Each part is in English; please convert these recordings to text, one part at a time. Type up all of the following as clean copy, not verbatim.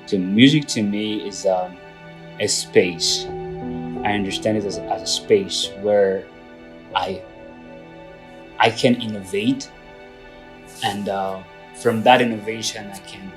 So music to me is a space. I understand it as a space where I I can innovate, and from that innovation, I can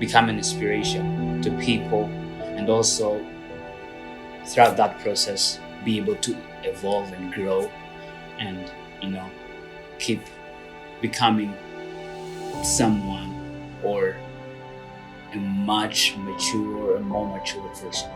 become an inspiration to people, and also throughout that process, be able to evolve and grow, and you know, keep becoming someone or a much mature, a more mature person.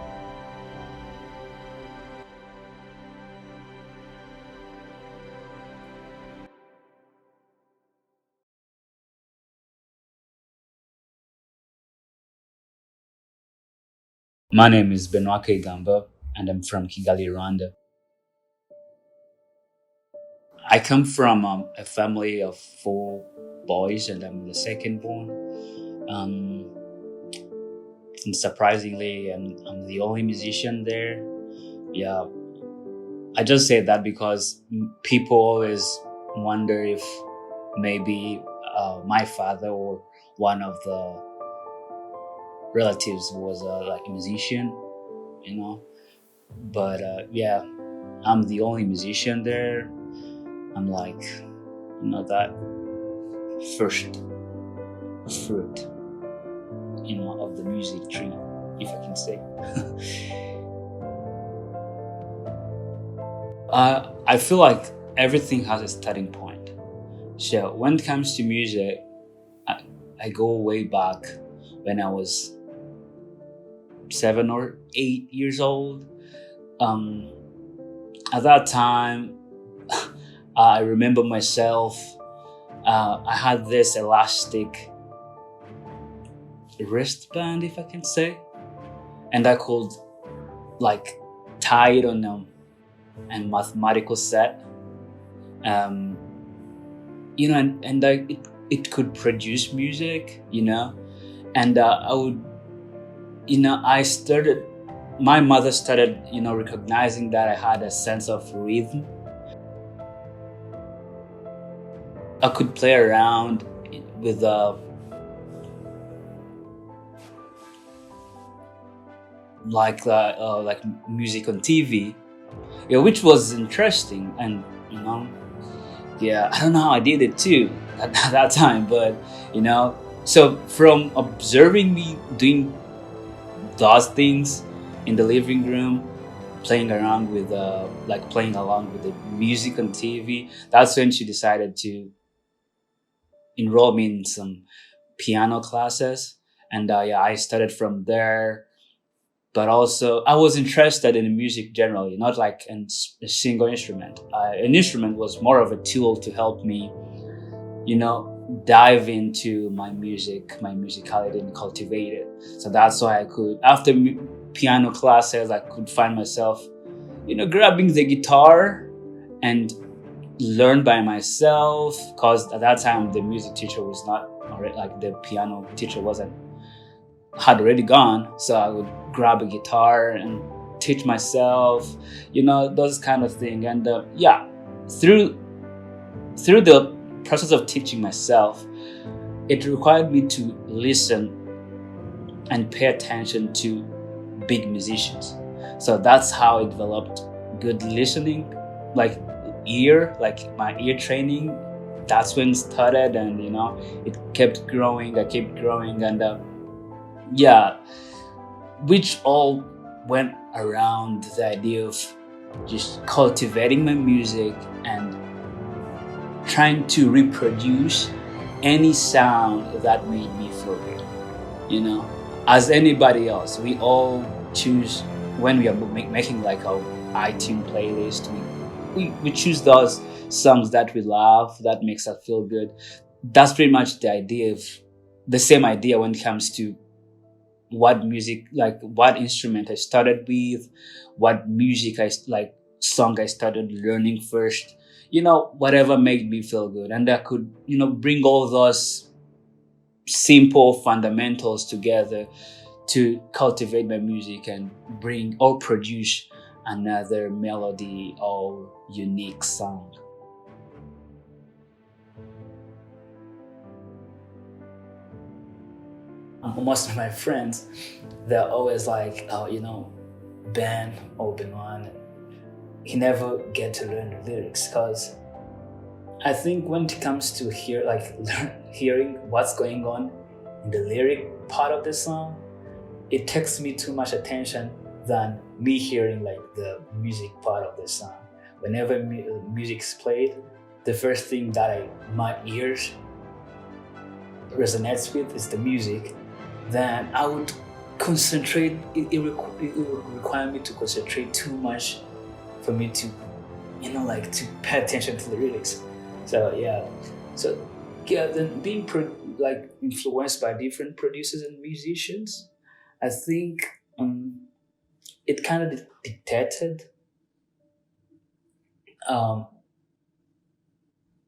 My name is Benoit Kayigamba, and I'm from Kigali, Rwanda. I come from a family of four boys, and I'm the second born. Um, and surprisingly, I'm the only musician there. Yeah, I just say that because people always wonder if maybe my father or one of the relatives was like a musician, you know. But yeah, I'm the only musician there. I'm like, that first fruit, of the music tree, if I can say. I feel like everything has a starting point. So when it comes to music, I, I go way back when I was 7 or 8 years old. Um, at that time, I remember myself. I had this elastic wristband, if I can say, and I could like tie it on a mathematical set. Um, it could produce music, and I would, I started. My mother started, recognizing that I had a sense of rhythm. I could play around with like music on TV, yeah, which was interesting, and yeah, I don't know how I did it too at that time, but so from observing me doing those things in the living room, playing around with like playing along with the music on TV, that's when she decided to enroll me in some piano classes, and yeah, I started from there. But also, I was interested in music generally, not like a single instrument. An instrument was more of a tool to help me, dive into my music, my musicality, and cultivate it. So that's why I could, after piano classes, I could find myself, grabbing the guitar and learn by myself. Because at that time, the music teacher was not already, like the piano teacher had already gone. So I would grab a guitar and teach myself, those kind of thing. And yeah, through the process of teaching myself, it required me to listen and pay attention to big musicians. So that's how I developed good listening, like like my ear training. That's when it started, and it kept growing. I kept growing, and yeah, which all went around the idea of just cultivating my music and trying to reproduce any sound that made me feel good. As anybody else, we all choose when we are making like our iTunes playlist. We choose those songs that we love, that makes us feel good. That's pretty much the same idea when it comes to what music, like what instrument I started with, what music I like song I started learning first. Whatever made me feel good, and I could bring all those simple fundamentals together to cultivate my music and bring or produce another melody or unique song. Most of my friends, they're always like, oh, Ben or Benoit, he never get to learn the lyrics, because I think when it comes to hearing what's going on in the lyric part of the song, it takes me too much attention than me hearing like the music part of the song. Whenever music's played, the first thing that my ears resonates with is the music. Then I would concentrate. It would require me to concentrate too much for me to, to pay attention to the lyrics. So yeah, then being influenced by different producers and musicians, I think it kind of dictated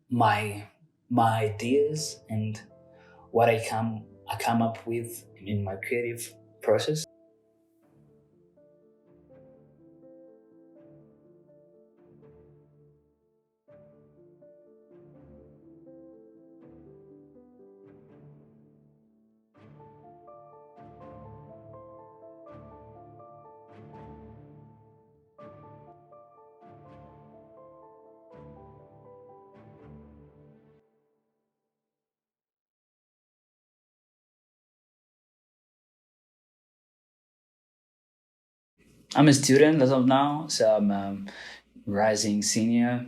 my ideas and what I come up with in my creative process. I'm a student as of now, so I'm rising senior,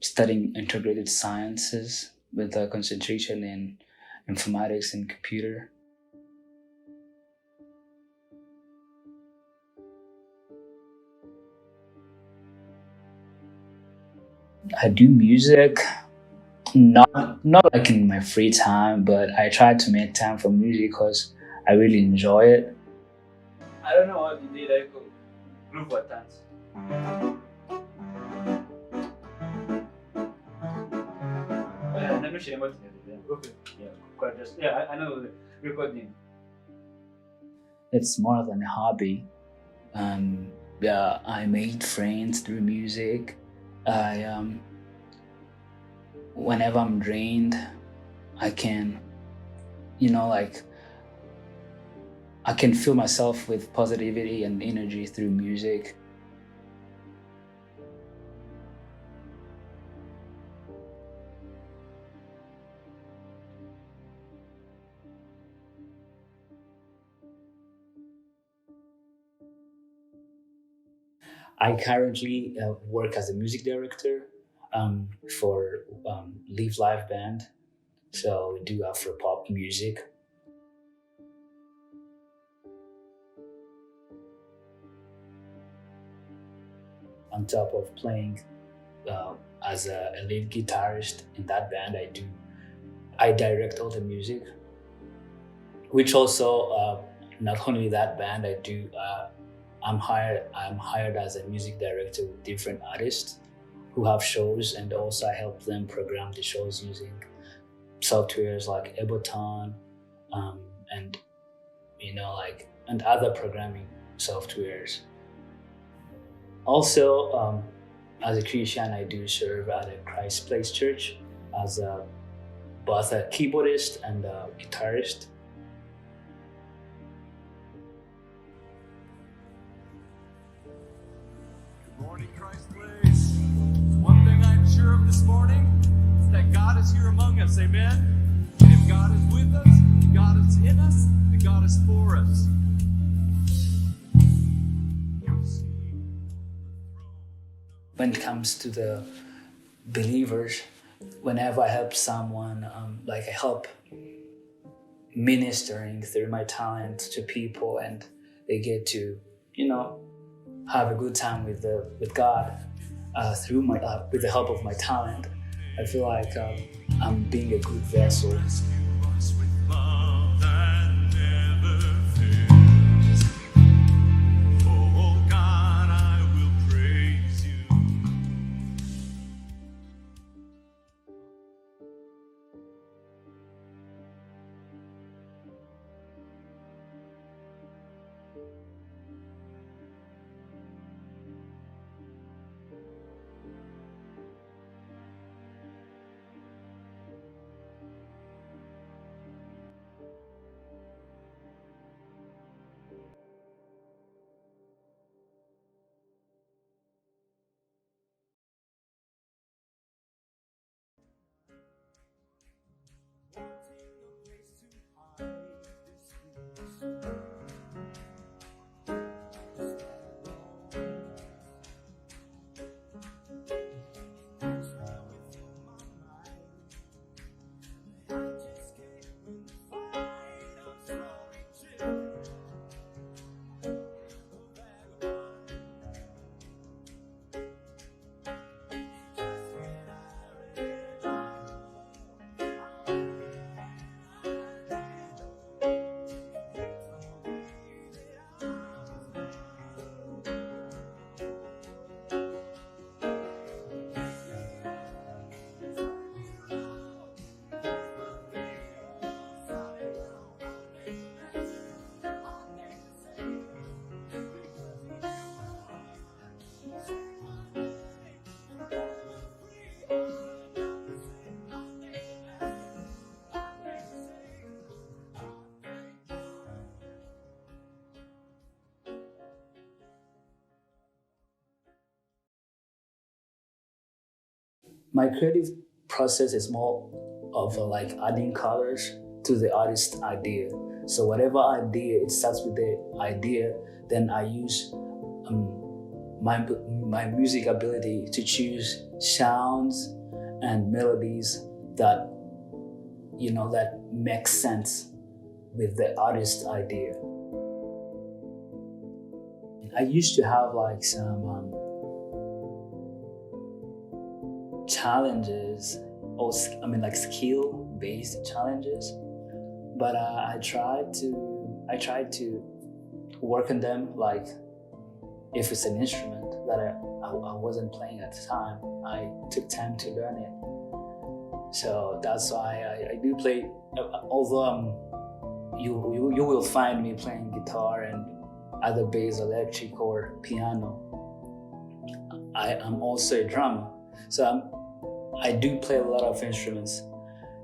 studying integrated sciences with a concentration in informatics and computer. I do music, not like in my free time, but I try to make time for music because I really enjoy it. I don't know what you did. I could group for dance. Okay. Yeah, I know the recording. It's more than a hobby. Yeah, I made friends through music. I whenever I'm drained, I can, I can fill myself with positivity and energy through music. I currently work as a music director for Live Live Band. So we do Afro pop music. On top of playing as a lead guitarist in that band, I direct all the music. Which also, not only that band, I'm hired as a music director with different artists who have shows, and also I help them program the shows using softwares like Ableton, and and other programming softwares. Also, as a Christian, I do serve at a Christ Place Church as both a keyboardist and a guitarist. Good morning, Christ Place. One thing I'm sure of this morning is that God is here among us, amen? And if God is with us, God is in us, and God is for us. When it comes to the believers, whenever I help someone, I help ministering through my talent to people, and they get to, have a good time with God through with the help of my talent. I feel like I'm being a good vessel. my creative process is more of like adding colors to the artist's idea. So whatever idea, it starts with the idea, then I use my music ability to choose sounds and melodies that that make sense with the artist's idea. I used to have like some challenges, or like skill-based challenges, but I tried to work on them. Like if it's an instrument that I wasn't playing at the time, I took time to learn it. So that's why I do play. Although you will find me playing guitar and either bass, electric, or piano, I am also a drummer. So I do play a lot of instruments.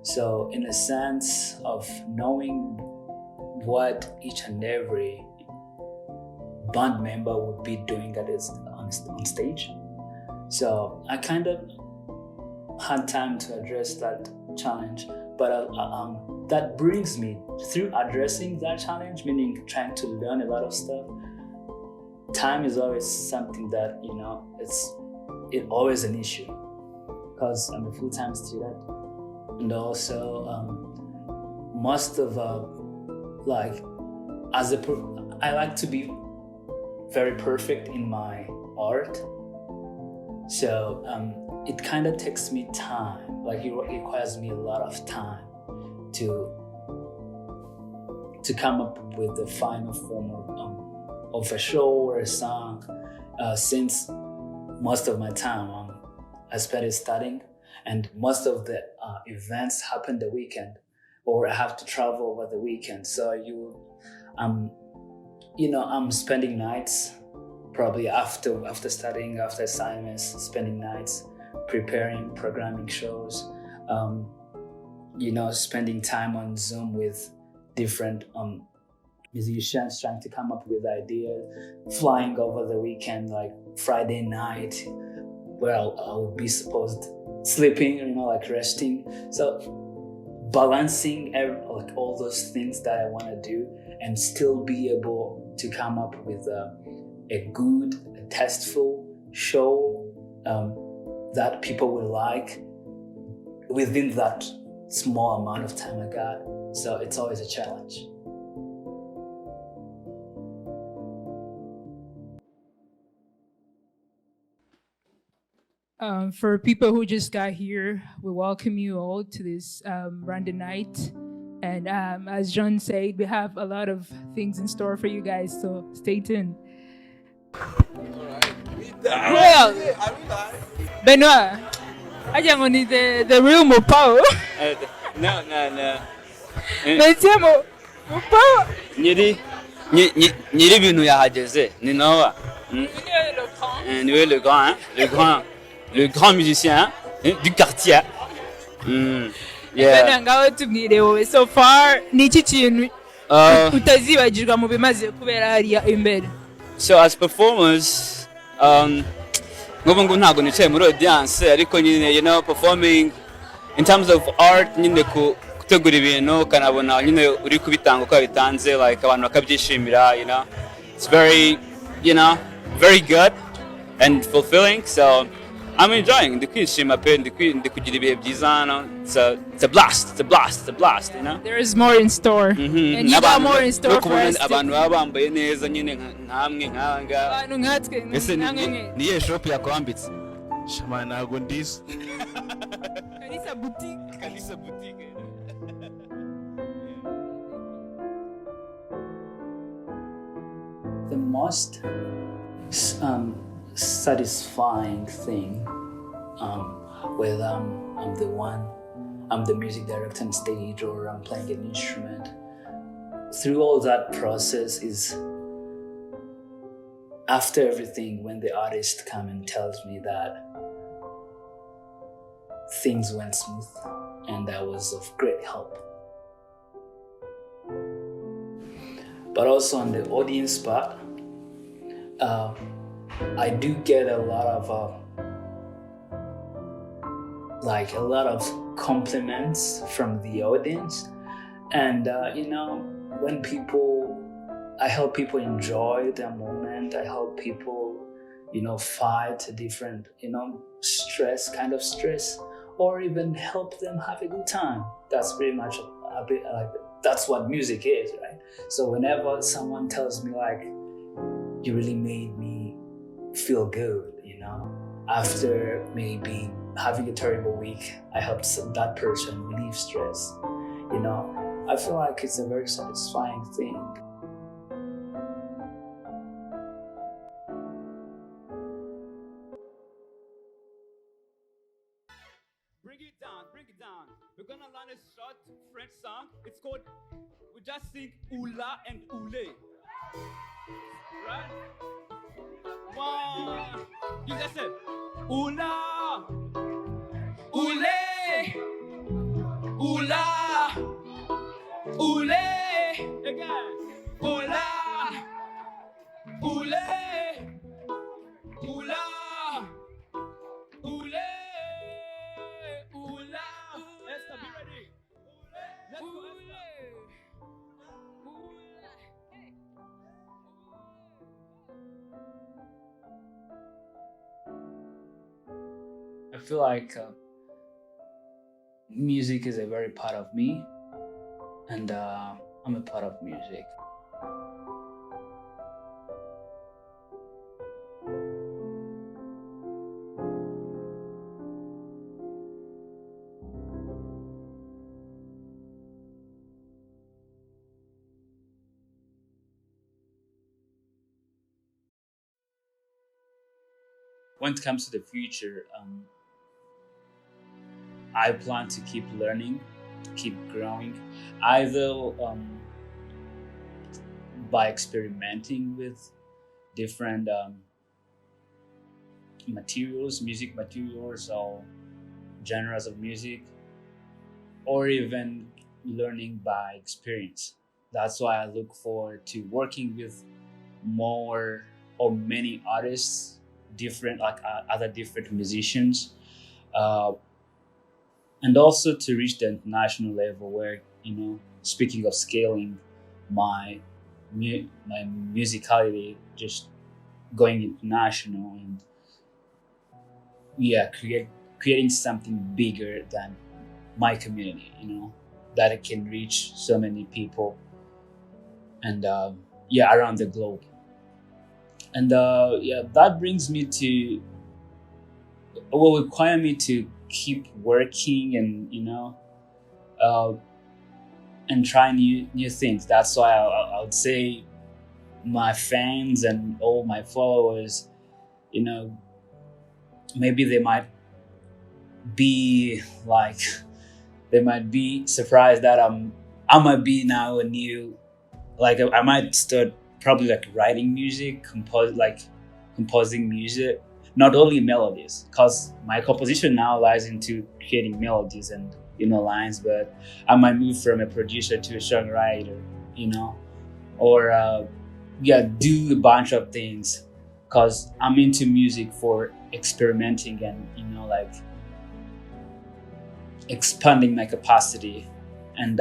So in a sense of knowing what each and every band member would be doing on stage, so I kind of had time to address that challenge. But that brings me through addressing that challenge, meaning trying to learn a lot of stuff. Time is always something that it's always an issue, because I'm a full-time student, and also most of I like to be very perfect in my art. So it kind of takes me time. Like it requires me a lot of time to come up with the final form of a show or a song. Since most of my time I spend it studying, and most of the events happen the weekend, or I have to travel over the weekend. So I'm spending nights, probably after studying, after assignments, spending nights preparing, programming shows, spending time on Zoom with different musicians, trying to come up with ideas, flying over the weekend, like Friday night, where I would be supposed sleeping, like resting. So balancing all those things that I want to do and still be able to come up with a good, tasteful show that people will like within that small amount of time I got. So it's always a challenge. For people who just got here, we welcome you all to this random night. And as John said, we have a lot of things in store for you guys, so stay tuned. Well, Benoit, I just want the real Mopao. No. Metiamo Mopao. Nyiri binu yahageze ni Noah. Niwe le grand musicien du quartier. Yeah. Ngaho tubwire wowe so far niki kintu utazibagirwa mu bimaze kubera hariya imbere. So as performers, ngobo ntago nicaye muri audience, ariko nyine performing in terms of art, nyine gutegura ibintu kanabona nyine uri kubitanga uko bitanze, like abantu bakabyishimira, it's very very good and fulfilling. So I'm enjoying. Ndikushima pe ndikugira ibihe byiza. It's a blast. There is more in store. And you got more in store for us. Abantu bambaye neza nyine nkamwe nkanga. Abantu nkatwe nkanga. Niye shop yakwambitse. Shama nago ndizo. Kalisa boutique. The most satisfying thing whether I'm the music director on stage or I'm playing an instrument, through all that process is after everything, when the artist comes and tells me that things went smooth and I was of great help. But also on the audience part, I do get a lot of like a lot of compliments from the audience. And when I help people enjoy their moment. I help people, fight different, stress, or even help them have a good time. That's pretty much a bit like, that's what music is, right? So whenever someone tells me like, you really made me feel good, after maybe having a terrible week, I helped that person relieve stress, I feel like it's a very satisfying thing. Bring it down, bring it down. We're gonna learn a short French song. It's called, we just sing Oula and Oulé. Right? One, you just said, Oula, Oulé, Oula, Oulé. Again, Oula, Oulé, Oula, Oulé. Esther, be ready. Let's go, Esther. I feel like music is a very part of me, and I'm a part of music. When it comes to the future, I plan to keep learning, to keep growing, either by experimenting with different materials, music materials, or genres of music, or even learning by experience. That's why I look forward to working with more or many artists, different other different musicians, and also to reach the international level where, speaking of scaling my musicality, just going international and creating something bigger than my community, that it can reach so many people and around the globe. And that brings me to, will require me to keep working and and try new things. That's why I would say my fans and all my followers, maybe they might be surprised that I might be now a new, I might start probably writing music, composing music, not only melodies, because my composition now lies into creating melodies and lines, but I might move from a producer to a songwriter, or do a bunch of things, because I'm into music for experimenting and expanding my capacity. And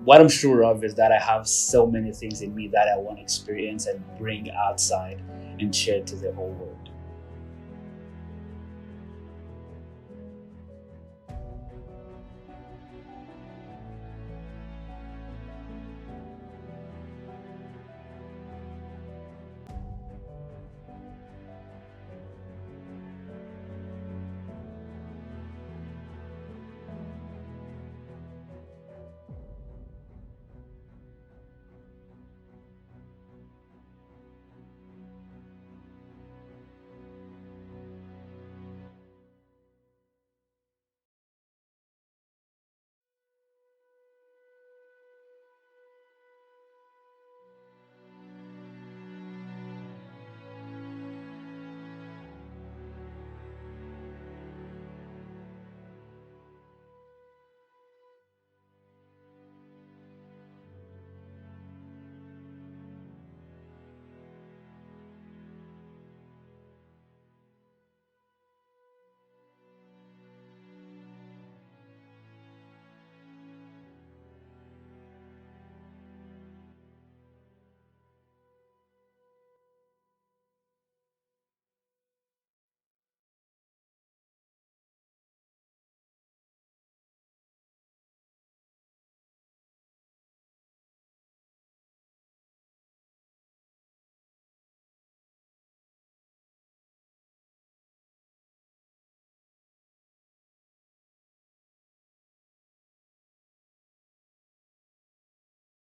what I'm sure of is that I have so many things in me that I want to experience and bring outside and share to the whole world.